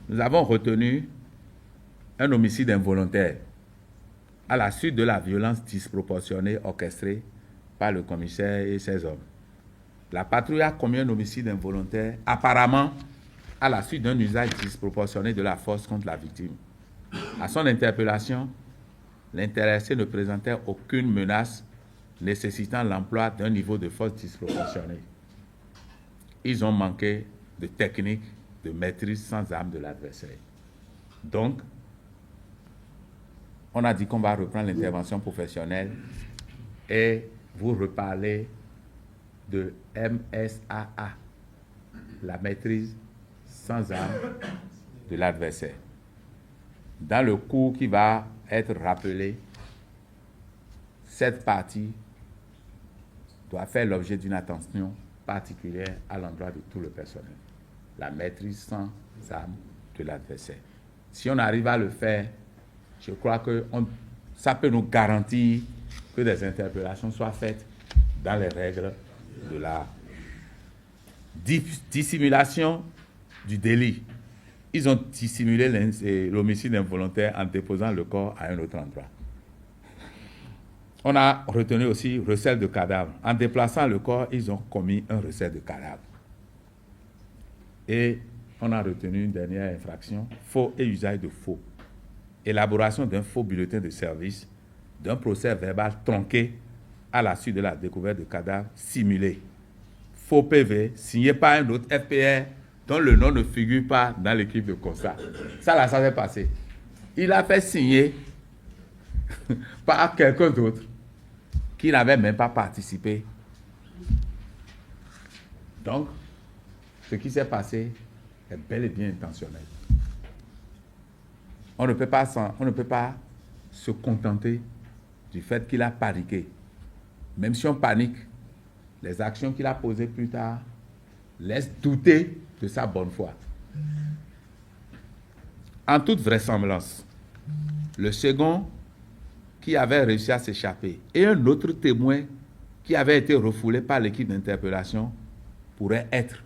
nous avons retenu un homicide involontaire à la suite de la violence disproportionnée orchestrée par le commissaire et ses hommes. La patrouille a commis un homicide involontaire, apparemment à la suite d'un usage disproportionné de la force contre la victime. À son interpellation, l'intéressé ne présentait aucune menace nécessitant l'emploi d'un niveau de force disproportionné. Ils ont manqué de technique de maîtrise sans arme de l'adversaire. Donc, on a dit qu'on va reprendre l'intervention professionnelle et vous reparler de MSAA, la maîtrise sans arme de l'adversaire. Dans le cours qui va être rappelé, cette partie doit faire l'objet d'une attention particulière à l'endroit de tout le personnel. La maîtrise sans arme de l'adversaire. Si on arrive à le faire, je crois que ça peut nous garantir que des interpellations soient faites dans les règles de la dissimulation du délit. Ils ont dissimulé l'homicide involontaire en déposant le corps à un autre endroit. On a retenu aussi recel de cadavre. En déplaçant le corps, ils ont commis un recel de cadavre. Et on a retenu une dernière infraction, faux et usage de faux. Élaboration d'un faux bulletin de service, d'un procès verbal tronqué à la suite de la découverte de cadavres simulés. Faux PV signé par un autre FPR dont le nom ne figure pas dans l'équipe de constat. Ça s'est passé. Il a fait signer par quelqu'un d'autre qui n'avait même pas participé. Donc, ce qui s'est passé est bel et bien intentionnel. On ne peut pas se contenter du fait qu'il a paniqué. Même si on panique, les actions qu'il a posées plus tard laissent douter de sa bonne foi. En toute vraisemblance, le second qui avait réussi à s'échapper et un autre témoin qui avait été refoulé par l'équipe d'interpellation pourrait être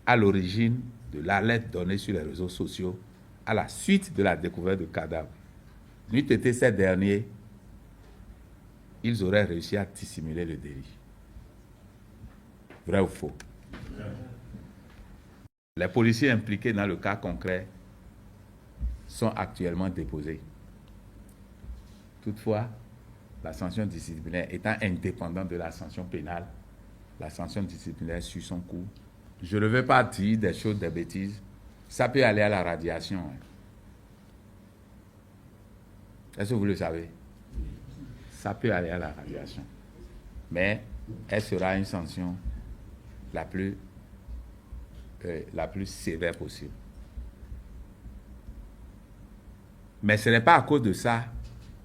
à l'origine de l'alerte donnée sur les réseaux sociaux à la suite de la découverte de cadavres. N'eût été ces derniers, ils auraient réussi à dissimuler le délit. Vrai ou faux? Les policiers impliqués dans le cas concret sont actuellement déposés. Toutefois, la sanction disciplinaire étant indépendante de la sanction pénale, la sanction disciplinaire suit son cours. Je ne veux pas dire des choses, des bêtises. Ça peut aller à la radiation. Est-ce que vous le savez? Ça peut aller à la radiation. Mais elle sera une sanction la plus sévère possible. Mais ce n'est pas à cause de ça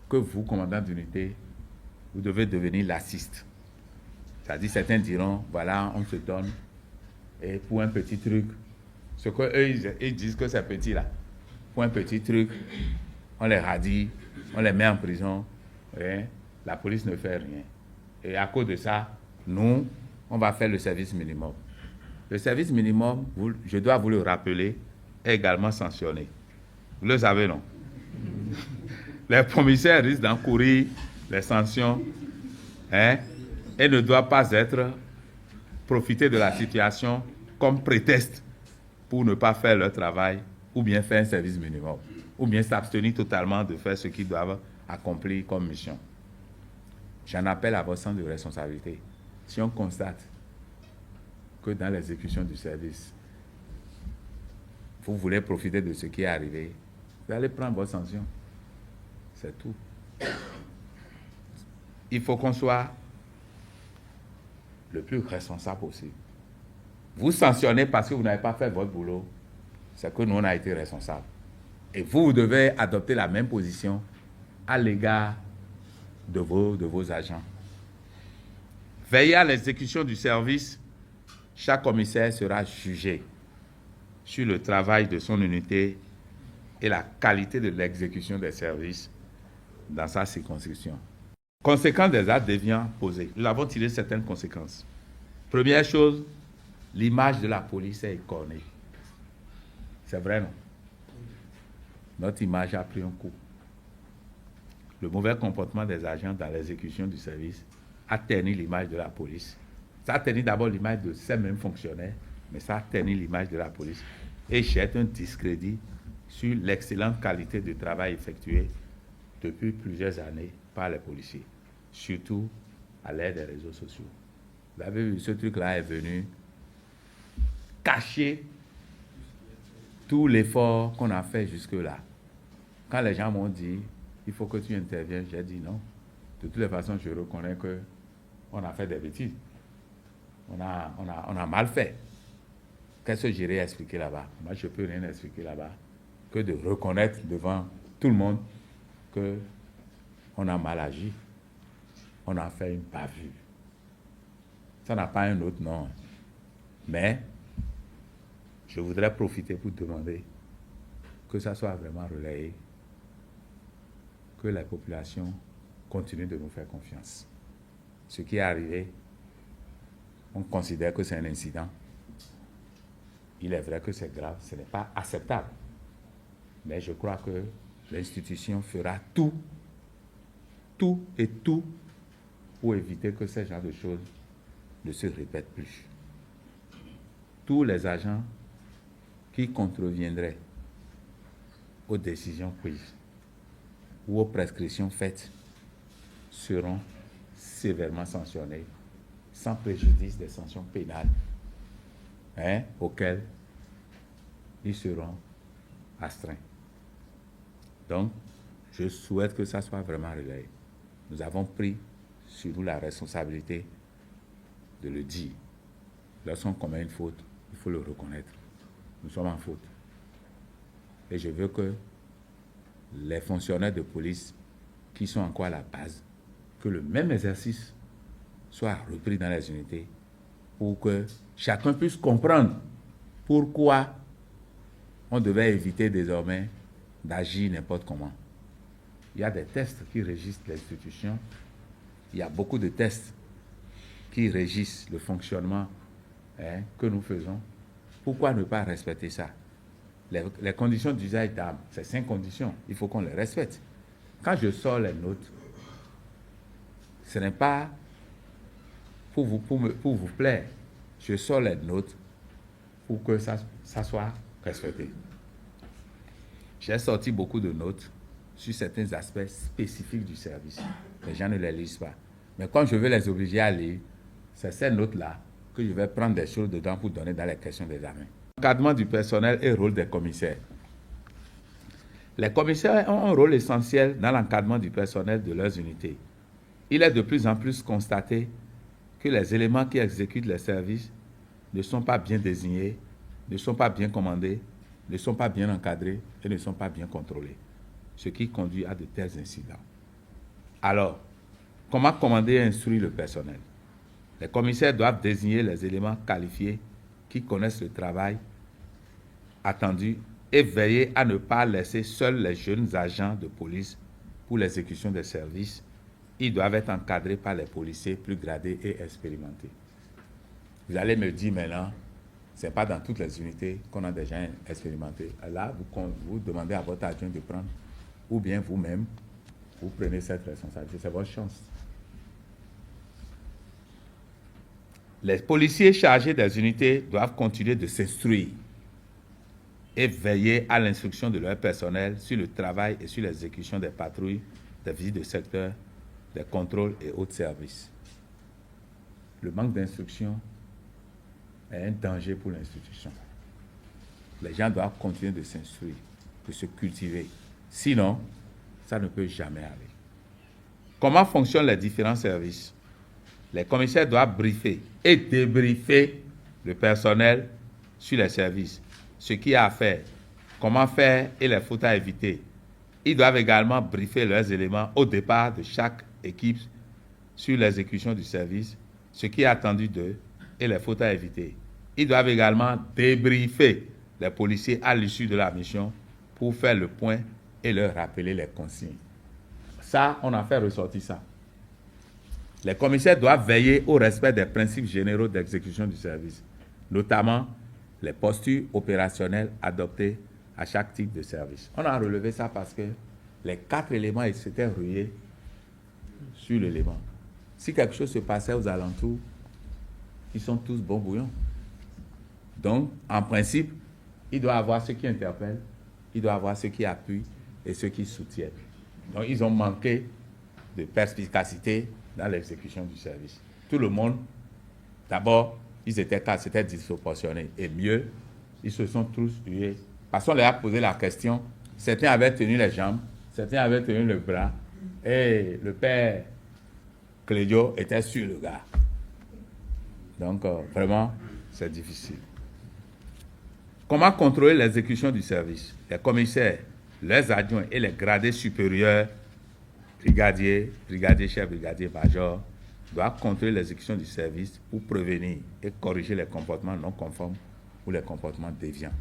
que vous, commandant d'unité, vous devez devenir lassiste. C'est-à-dire, certains diront, voilà, on se donne, et pour un petit truc, ce qu'eux, ils disent que c'est petit là, pour un petit truc, on les radie, on les met en prison, et la police ne fait rien. Et à cause de ça, nous, on va faire le service minimum. Le service minimum, je dois vous le rappeler, est également sanctionné. Vous le savez, non? Les commissaires risquent d'encourir les sanctions et ne doivent pas profiter de la situation comme prétexte pour ne pas faire leur travail ou bien faire un service minimum ou bien s'abstenir totalement de faire ce qu'ils doivent accomplir comme mission. J'en appelle à votre sens de responsabilité. Si on constate que dans l'exécution du service, vous voulez profiter de ce qui est arrivé, vous allez prendre votre sanction. C'est tout. Il faut qu'on soit le plus responsable possible. Vous sanctionnez parce que vous n'avez pas fait votre boulot, c'est que nous, on a été responsables. Et vous devez adopter la même position à l'égard de vos agents. Veillez à l'exécution du service. Chaque commissaire sera jugé sur le travail de son unité et la qualité de l'exécution des services dans sa circonscription. Conséquences des actes déviants posés. Nous avons tiré certaines conséquences. Première chose, l'image de la police est écornée. C'est vrai, non? notre image a pris un coup. Le mauvais comportement des agents dans l'exécution du service a terni l'image de la police. Ça a terni d'abord l'image de ces mêmes fonctionnaires, mais ça a terni l'image de la police et jette un discrédit sur l'excellente qualité de travail effectué depuis plusieurs années par les policiers, surtout à l'ère des réseaux sociaux. Vous avez vu, ce truc-là est venu cacher tout l'effort qu'on a fait jusque-là. Quand les gens m'ont dit, il faut que tu interviennes, j'ai dit non. De toutes les façons, je reconnais qu'on a fait des bêtises. On a mal fait. Qu'est-ce que j'irai expliquer là-bas? Moi, je ne peux rien expliquer là-bas que de reconnaître devant tout le monde qu'on a mal agi. On a fait une bavure. Ça n'a pas un autre nom. Mais je voudrais profiter pour demander que ça soit vraiment relayé, que la population continue de nous faire confiance. Ce qui est arrivé, on considère que c'est un incident. Il est vrai que c'est grave, ce n'est pas acceptable. Mais je crois que l'institution fera tout pour éviter que ce genre de choses ne se répètent plus. Tous les agents qui contreviendraient aux décisions prises ou aux prescriptions faites seront sévèrement sanctionnés sans préjudice des sanctions pénales auxquelles ils seront astreints. Donc, je souhaite que ça soit vraiment relayé. Nous avons pris sur nous la responsabilité de le dire. Lorsqu'on commet une faute, il faut le reconnaître. Nous sommes en faute. Et je veux que les fonctionnaires de police qui sont encore à la base, que le même exercice soit repris dans les unités pour que chacun puisse comprendre pourquoi on devait éviter désormais d'agir n'importe comment. Il y a des tests qui régissent l'institution. Il y a beaucoup de tests qui régissent le fonctionnement que nous faisons. Pourquoi ne pas respecter ça? Les conditions d'usage d'armes, c'est 5 conditions. Il faut qu'on les respecte. Quand je sors les notes, ce n'est pas pour vous plaire. Je sors les notes pour que ça soit respecté. J'ai sorti beaucoup de notes sur certains aspects spécifiques du service. Les gens ne les lisent pas. Mais quand je veux les obliger à lire, c'est ces notes-là que je vais prendre des choses dedans pour donner dans les questions d'examen. Encadrement du personnel et rôle des commissaires. Les commissaires ont un rôle essentiel dans l'encadrement du personnel de leurs unités. Il est de plus en plus constaté que les éléments qui exécutent les services ne sont pas bien désignés, ne sont pas bien commandés, ne sont pas bien encadrés et ne sont pas bien contrôlés, ce qui conduit à de tels incidents. Alors, comment commander et instruire le personnel? Les commissaires doivent désigner les éléments qualifiés qui connaissent le travail attendu et veiller à ne pas laisser seuls les jeunes agents de police pour l'exécution des services. Ils doivent être encadrés par les policiers plus gradés et expérimentés. Vous allez me dire maintenant, ce n'est pas dans toutes les unités qu'on a des gens expérimentés. Là, vous demandez à votre adjoint de prendre, ou bien vous-même, vous prenez cette responsabilité. C'est votre chance. Les policiers chargés des unités doivent continuer de s'instruire et veiller à l'instruction de leur personnel sur le travail et sur l'exécution des patrouilles, des visites de secteur, des contrôles et autres services. Le manque d'instruction est un danger pour l'institution. Les gens doivent continuer de s'instruire, de se cultiver. Sinon, ça ne peut jamais aller. Comment fonctionnent les différents services? Les commissaires doivent briefer et débriefer le personnel sur les services, ce qu'il y a à faire, comment faire et les fautes à éviter. Ils doivent également briefer leurs éléments au départ de chaque équipe sur l'exécution du service, ce qui est attendu d'eux et les fautes à éviter. Ils doivent également débriefer les policiers à l'issue de la mission pour faire le point et leur rappeler les consignes. Ça, on a fait ressortir ça. Les commissaires doivent veiller au respect des principes généraux d'exécution du service, notamment les postures opérationnelles adoptées à chaque type de service. On a relevé ça parce que les 4 éléments ils s'étaient reliés sur l'élément. Si quelque chose se passait aux alentours, ils sont tous bons bouillons. Donc, en principe, il doit y avoir ceux qui interpellent, il doit y avoir ceux qui appuient et ceux qui soutiennent. Donc, ils ont manqué de perspicacité dans l'exécution du service. Tout le monde, d'abord, ils étaient 4, c'était disproportionné. Et mieux, ils se sont tous tués. Parce qu'on leur a posé la question, certains avaient tenu les jambes, certains avaient tenu le bras, et le père Clédio était sur le gars. Donc, vraiment, c'est difficile. Comment contrôler l'exécution du service? Les commissaires, les adjoints et les gradés supérieurs, brigadiers, brigadiers-chefs, brigadiers-majors, doivent contrôler l'exécution du service pour prévenir et corriger les comportements non conformes ou les comportements déviants.